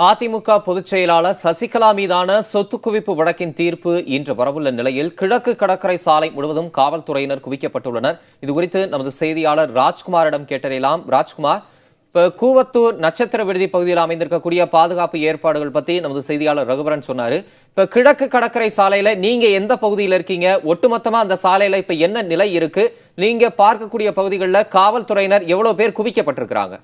அதிமுக பொதுச் செயலாளர் சசிகலா மீதான சொத்து குவிப்பு வழக்கின் தீர்ப்பு இன்று வரவுள்ள நிலையில் கிழக்கு கடற்கரை சாலை முழுவதும் காவல்துறையினர் குவிக்கப்பட்டுள்ளனர். இதுகுறித்து நமது செய்தியாளர் ராஜ்குமாரிடம் கேட்டறியலாம். ராஜ்குமார், இப்ப கூவத்தூர் நட்சத்திர விடுதி பகுதியில் அமைந்திருக்கக்கூடிய பாதுகாப்பு ஏற்பாடுகள் பத்தி நமது செய்தியாளர் ரகுவரன் சொன்னாரு. இப்ப கிழக்கு கடற்கரை சாலையில நீங்க எந்த பகுதியில் இருக்கீங்க? ஒட்டுமொத்தமா அந்த சாலையில இப்ப என்ன நிலை இருக்கு? நீங்க பார்க்கக்கூடிய பகுதிகளில் காவல்துறையினர் எவ்வளவு பேர் குவிக்கப்பட்டிருக்கிறாங்க?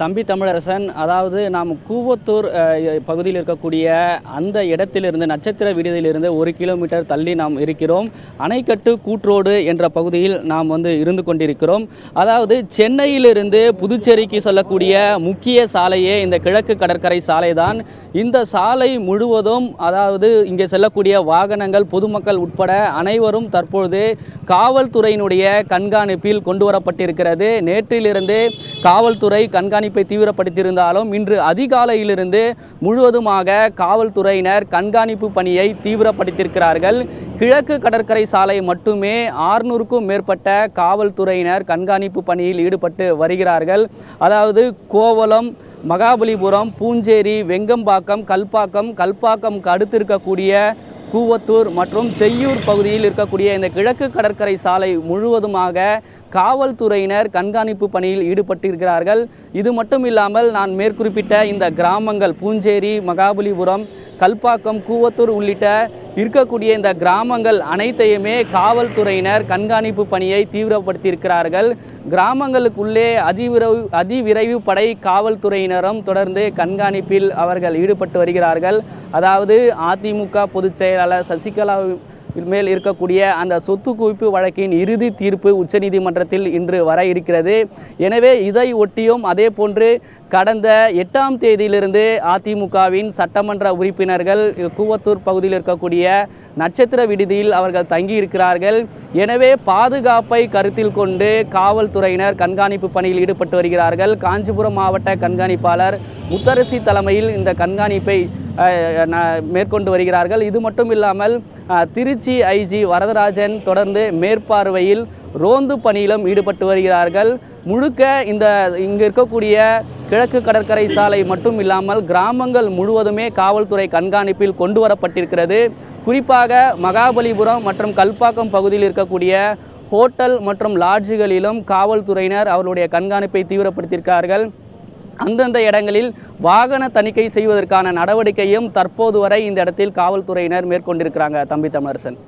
தம்பி தமிழரசன், அதாவது நாம் கூவத்தூர் பகுதியில் இருக்கக்கூடிய அந்த இடத்திலிருந்து நட்சத்திர விடுதியிலிருந்து 1 கிலோமீட்டர் தள்ளி நாம் இருக்கிறோம். அணைக்கட்டு கூட்ரோடு என்ற பகுதியில் நாம் இருந்து கொண்டிருக்கிறோம். அதாவது சென்னையிலிருந்து புதுச்சேரிக்கு செல்லக்கூடிய முக்கிய சாலையே இந்த கிழக்கு கடற்கரை சாலை தான். இந்த சாலை முழுவதும் அதாவது இங்கே செல்லக்கூடிய வாகனங்கள், பொதுமக்கள் உட்பட அனைவரும் தற்பொழுது காவல்துறையினுடைய கண்காணிப்பில் கொண்டு வரப்பட்டிருக்கிறது. நேற்றிலிருந்து காவல்துறை கண்காணிப்பை தீவிரப்படுத்தியிருந்தாலும் இன்று அதிகாலையிலிருந்து முழுவதுமாக காவல்துறையினர் கண்காணிப்பு பணியை தீவிரப்படுத்தியிருக்கிறார்கள். கிழக்கு கடற்கரை சாலை மட்டுமே 600க்கும் மேற்பட்ட காவல்துறையினர் கண்காணிப்பு பணியில் ஈடுபட்டு வருகிறார்கள். அதாவது கோவளம், மகாபலிபுரம், பூஞ்சேரி, வெங்கம்பாக்கம், கல்பாக்கம் அடுத்து இருக்கக்கூடிய கூவத்தூர் மற்றும் செய்யூர் பகுதியில் இருக்கக்கூடிய இந்த கிழக்கு கடற்கரை சாலை முழுவதுமாக காவல்துறையினர் கண்காணிப்பு பணியில் ஈடுபட்டிருக்கிறார்கள். இது மட்டும் இல்லாமல் நான் மேற்குறிப்பிட்ட இந்த கிராமங்கள் பூஞ்சேரி, மகாபலிபுரம், கல்பாக்கம், கூவத்தூர் உள்ளிட்ட இருக்கக்கூடிய இந்த கிராமங்கள் அனைத்தையுமே காவல்துறையினர் கண்காணிப்பு பணியை தீவிரப்படுத்தியிருக்கிறார்கள். கிராமங்களுக்குள்ளே அதிவிரைவு படை காவல்துறையினரும் தொடர்ந்து கண்காணிப்பில் அவர்கள் ஈடுபட்டு வருகிறார்கள். அதாவது அதிமுக பொதுச் செயலாளர் சசிகலா மேல் இருக்கக்கூடிய அந்த சொத்து குவிப்பு வழக்கின் இறுதி தீர்ப்பு உச்சநீதிமன்றத்தில் இன்று வர இருக்கிறது. எனவே இதை ஒட்டியும் அதே போன்று கடந்த 8ஆம் தேதியிலிருந்து அதிமுகவின் சட்டமன்ற உறுப்பினர்கள் கூவத்தூர் பகுதியில் இருக்கக்கூடிய நட்சத்திர விடுதியில் அவர்கள் தங்கியிருக்கிறார்கள். எனவே பாதுகாப்பை கருத்தில் கொண்டு காவல்துறையினர் கண்காணிப்பு பணியில் ஈடுபட்டு வருகிறார்கள். காஞ்சிபுரம் மாவட்ட கண்காணிப்பாளர் முத்தரசி தலைமையில் இந்த கண்காணிப்பை மேற்கொண்டு வருகிறார்கள். இது மட்டும் இல்லாமல் திருச்சி ஐஜி வரதராஜன் தொடர்ந்து மேற்பார்வையில் ரோந்து பணியிலும் ஈடுபட்டு வருகிறார்கள். முழுக்க இங்கு இருக்கக்கூடிய கிழக்கு கடற்கரை சாலை மட்டும் இல்லாமல் கிராமங்கள் முழுவதுமே காவல்துறை கண்காணிப்பில் கொண்டு வரப்பட்டிருக்கிறது. குறிப்பாக மகாபலிபுரம் மற்றும் கல்பாக்கம் பகுதியில் இருக்கக்கூடிய ஹோட்டல் மற்றும் லாட்ஜுகளிலும் காவல்துறையினர் அவர்களுடைய கண்காணிப்பை தீவிரப்படுத்தியிருக்கிறார்கள். அந்தந்த இடங்களில் வாகன தணிக்கை செய்வதற்கான நடவடிக்கையும் தற்போது வரை இந்த இடத்தில் காவல்துறையினர் மேற்கொண்டிருக்கிறாங்க. தம்பி தமிழரசன்.